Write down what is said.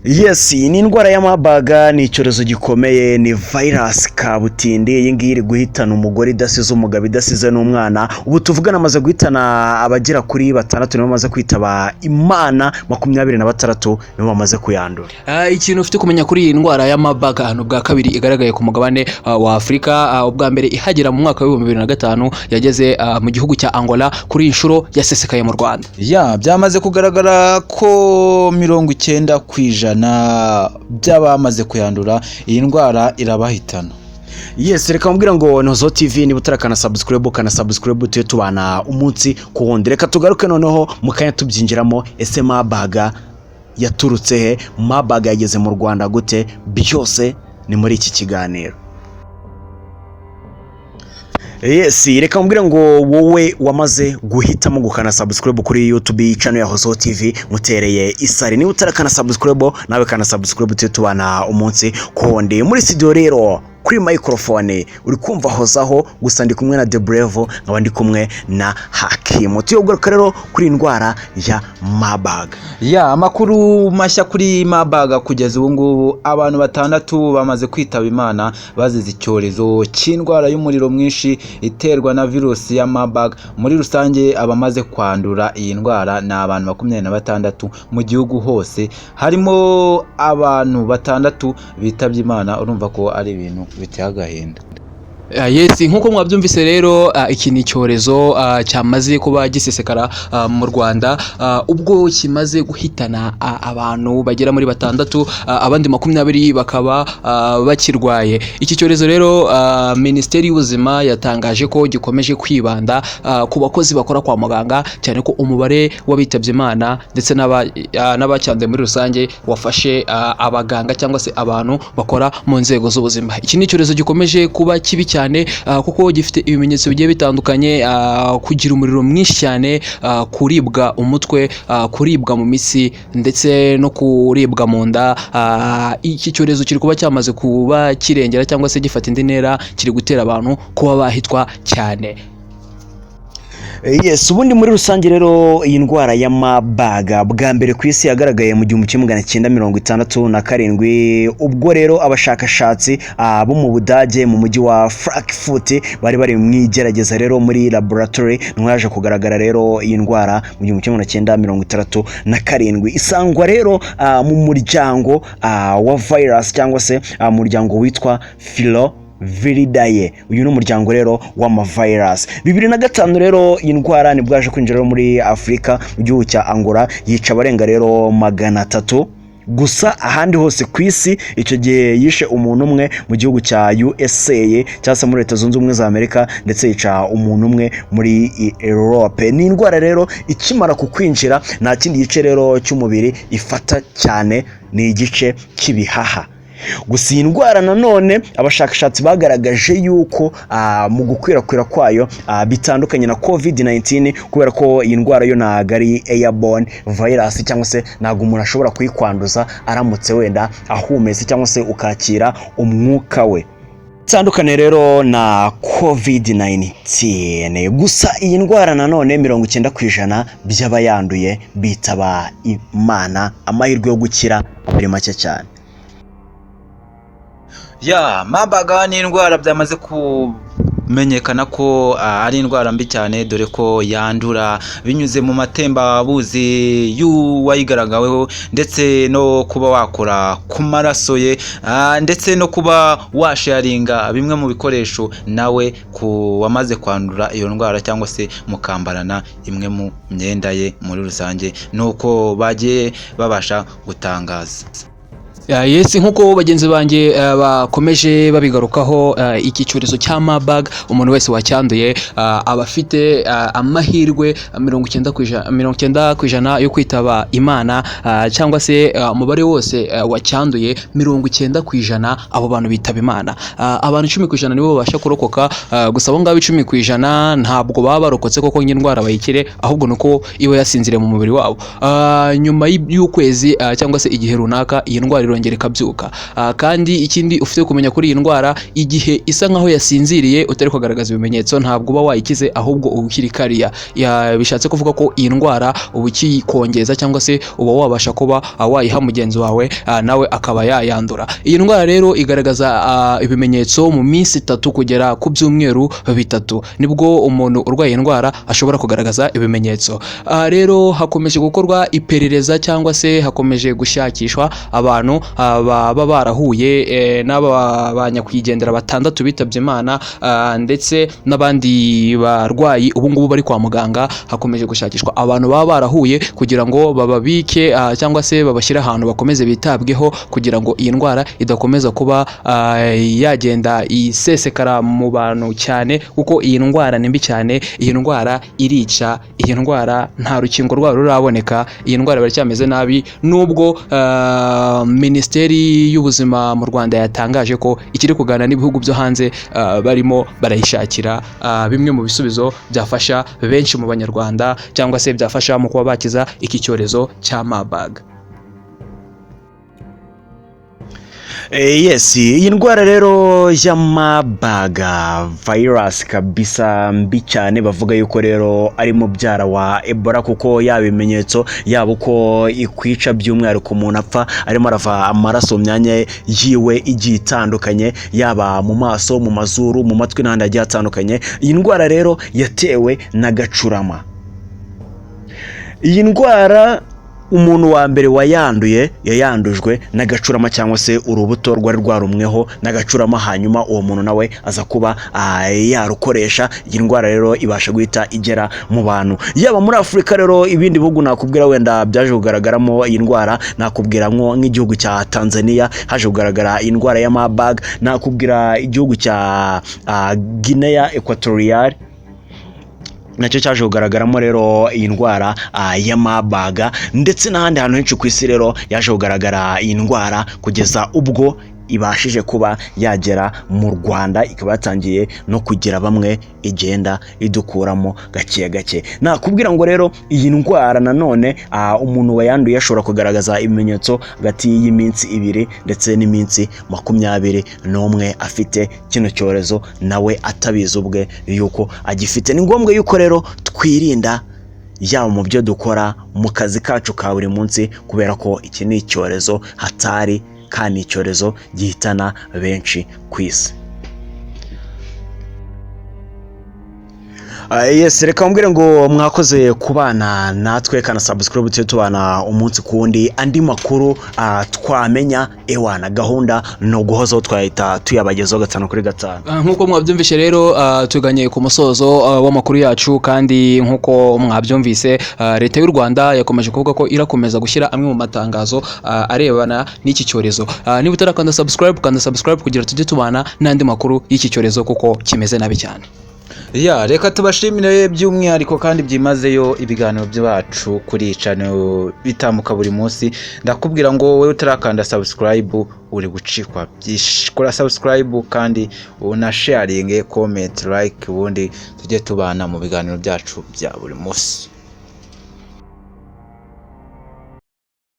Yes, ni indwara y'amabaga, ni icyorezo gikomeye, ni virus kabutindi. Iyi ngiyi iri guhitana umugore idasize umugabo, idasize n'umwana. Ubu tuvugana amaze guhitana abagera kuri 6 nibo bamaze kwitaba Imana, 26 nibo bamaze kuyandura. Ikintu ufite kumenya kuri iyi ndwara y'amabaga hano bwa kabiri igaragaye ku mugabane wa Afrika, ubwa mbere ihagera mu mwaka wa 2005 yageze mu gihugu cya Angola, kuri inshuro yasesekaye mu Rwanda. Byamaze kugaragara ko 90% by'abamaze kuyandura iyi ndwara irabahitana. Yes, reka mbwira ngo Nozo TV ni butarakana subscribe tuye tubana umunsi ku wundi. Reka tugaruke noneho mukanya tubyinjiramo. Ese mabaga yaturutse he? Mabaga yageze mu Rwanda gute? Byose ni muri iki kiganiro. Yes, reka mbwira ngo wowe wamaze guhitamo gukana subscribe kuri YouTube channel ya Nozo TV mutereye isari. Ni utarakana subscribe nawe kana subscribe tuye tubana umunsi ku wundi. Muri studio rero kuri microphone uri kumva hozaho, gusa ndi kumwe na The Brave, nkaba ndi kumwe na Hakim. Tuyogaruka rero kuri indwara ya mabaga. Amakuru mashya kuri mabaga kugeza ubu ngubu abantu 6 bamaze kwitaba Imana bazize icyorezo cy'indwara y'umuriro mwinshi iterwa na virusi ya mabaga. Muri rusange abamaze kwandura iyi ndwara ni abantu 26 mu gihugu hose, harimo abantu 6 bitabye Imana. Urumva ko ari ibintu biteye agahinda. Yes, nkuko mwabyumvise rero iki ni icyorezo cyamaze kuba gisesekara mu Rwanda, ubwo kimaze guhitana abantu bagera muri 6, abandi 20 bakaba bakirwaye. Iki cyorezo rero Minisiteri y'Ubuzima yatangaje ko gikomeje kwibanda ku bakozi bakora kwa muganga, cyane ko umubare w'abitabye Imana ndetse n'abacyanduye muri rusange wafashe abaganga cyangwa se abantu bakora mu nzego z'ubuzima. Iki ni icyorezo gikomeje kuba kibi cyane kuko gifite ibimenyetso bigiye bitandukanye, kugira umuriro mwinshi cyane, kuribwa umutwe, kuribwa mu mitsi ndetse no kuribwa mu nda. Iki cyorezo kiri kuba cyamaze kuba kirengera cyangwa se gifata indi ntera, kiri gutera abantu kuba bahitwa cyane. Yes, ubundi muri rusange rero iyi ndwara ya mabaga bwa mbere ku isi yagaragaye mu 1967, ubwo rero abashakashatsi bo mu Budage mu mujyi wa Frankfurt bari mu igerageza rero muri laboratory, nwaje kugaragara rero iyi ndwara mu 1967. Isangwa rero mu muryango wa virus cyangwa se muryango witwa Filoviridae. Uyu ni umuryango rero w'amavirus. 2005 rero iyi ndwara nibwaje kwinjira muri Afrika mu gihugu cya Angola, yica abarenga rero 300 gusa. Ahandi hose ku isi icyo gihe yishe umuntu umwe mu gihugu cya USA cyangwa se muri Leta Zunze Ubumwe za Amerika, ndetse yica umuntu umwe muri Europe. Ni indwara rero ikimara kukwinjira nta kindi gice rero cy'umubiri ifata cyane, ni igice cy'ibihaha. Gusa iyi ndwara nanone abashakashatsi bagaragaje yuko mu gukwirakwira kwayo bitandukanye na COVID-19, kubera ko iyi ndwara yo ntago ari airborne virus, cyangwa se ntago umuntu ashobora kuyikwanduza aramutse wenda ahumetse cyangwa se ukakira umwuka we. Tandukane rero na COVID-19. Gusa iyi ndwara nanone 90% by'abayanduye bitaba Imana, amahirwe yo gukira ari make cyane. Mabaga ni indwara byamaze kumenyekana ko ari indwara mbi cyane, dore ko yandura binyuze mu matembabuzi y'uwayigaragaweho, ndetse no kuba wakora ku maraso ye, ndetse no kuba washaringa bimwe mu bikoresho nawe ku wamaze kwandura iyo ndwara, cyangwa se mukambarana imwe mu myenda ye. Muri rusange nuko bagiye babasha gutangaza. Yes, nkuko bagenzi banjye bakomeje babigarukaho, iki cyorezo cya mabaga umuntu wese wacyanduye aba afite amahirwe 90% yo kwitaba Imana, cyangwa se umubare wose wacyanduye 90% abo bantu bitaba Imana. Abantu 10% nibo babasha kurokoka, gusa abo ngabo 10% ntabwo baba barokotse koko nk'indwara bayikire, ahubwo nuko iba yasinzire mu mubiri wabo. Nyuma y'ukwezi cyangwa se igihe runaka iyi ndwara irongera ikabyuka. Kandi ikindi ufite kumenya kuri iyi ndwara, igihe isa nkaho yasinziriye utari kugaragaza ibimenyetso ntabwo uba wayikize, ahubwo uba ukiri kariya. Bishatse kuvuga ko iyi ndwara uba ukiyikongeza cyangwa se uba wabasha kuba wayiha mugenzi wawe nawe akaba yayandura. Iyi ndwara rero igaragaza ibimenyetso mu minsi 3 kugera ku byumweru 3 nibwo umuntu urwaye indwara ashobora kugaragaza ibimenyetso. Rero hakomeje gukorwa iperereza cyangwa se hakomeje gushakishwa abantu baba barahuye n'aba banyakwigendera 6 bitabye Imana, ndetse n'abandi barwayi ubu ngubu bari kwa muganga. Hakomeje gushakishwa abantu baba barahuye kugira ngo bababike cyangwa se babashyire ahantu bakomeze bitabweho, kugira ngo iyi ndwara idakomeza kuba yagenda isesekara mu bantu cyane, kuko iyi ndwara ni mbi cyane. Iyi ndwara irica, iyi ndwara nta rukingo rwayo ruraboneka, iyi ndwara baracyameze nabi, nubwo Minisiteri y'Ubuzima mu Rwanda yatangaje ko ikiri kuganira n'ibihugu byo hanze barimo barayishakira bimwe mu bisubizo byafasha benshi mu banyarwanda cyangwa se byafasha mu kuba bakiza iki cyorezo cya Marburg. Yes, iyi ndwara rero ya Marburg virus kabisa mbi cyane, bavuga yuko rero ari mubyara wa Ebola, kuko yaba ibimenyetso yaba uko ikwica, by'umwihariko umuntu apfa arimo arava amaraso mu myanya yiwe igiye itandukanye, yaba mu maso, mu mazuru, mu matwi n'ahandi hagiye hatandukanye. Iyi ndwara rero yatewe na gacurama. Iyi ndwara umuntu wa mbere wayanduye yayandujwe n'agacurama cyangwa se urubuto rwari rwarumweho n'agacurama, hanyuma uwo muntu nawe aza kuba yarukoresha. Iyi ndwara rero ibasha guhita igera mu bantu, yaba muri Afurika. Rero ibindi bihugu nakubwira wenda byaje kugaragaramo iyi ndwara, nakubwira nk'igihugu cya Tanzania haje kugaragara iyi ndwara ya Marburg, nakubwira igihugu cya Guinea Equatorial nacyo cyaje kugaragaramo rero iyi ndwara ya Marburg, ndetse n'ahandi hantu henshi ku isi rero yaje kugaragara iyi ndwara, kugeza ubwo ibashije kuba yagera mu Rwanda, ikaba yatangiye no kugira bamwe igenda idukuramo gake gake. Nakubwira ngo rero iyi ndwara nanone umuntu wayanduye ashobora kugaragaza ibimenyetso hagati y'iminsi 2 ndetse n'iminsi 21 afite kino cyorezo, nawe atabizi ubwe yuko agifite. Ni ngombwa yuko rero twirinda, yaba mu byo dukora, mu kazi kacu ka buri munsi, kubera ko iki ni icyorezo hatari kandi icyorezo gihitana benshi ku isi. Yes, reka mbwire ngo mwakoze kubana natwe, kana subscribe tubana umunsi kundi. Andi makuru twamenya ewana gahunda no guhozaho twahita tuyabagezaho 5 kuri 5. Nkuko mwabyumvise rero tuganye ku musozo w'amakuru yacu, kandi nkuko mwabyumvise leta y'u Rwanda yakomeje kuvuga ko irakomeza gushyira amwe mu matangazo arebana n'iki cyorezo. Niba utarakanda subscribe kugira tujye tubana n'andi makuru y'iki cyorezo kuko kimeze nabi cyane. Reka tubashimire by'umwihariko kandi byimazeyo ibiganiro byacu kuri channel bitamuka buri munsi. Ndakubwira ngo wowe utarakanda subscribe uri gucikwa byinshi. Kora subscribe kandi una sharing, comment, like, ubundi tujye tubana mu biganiro byacu bya buri munsi.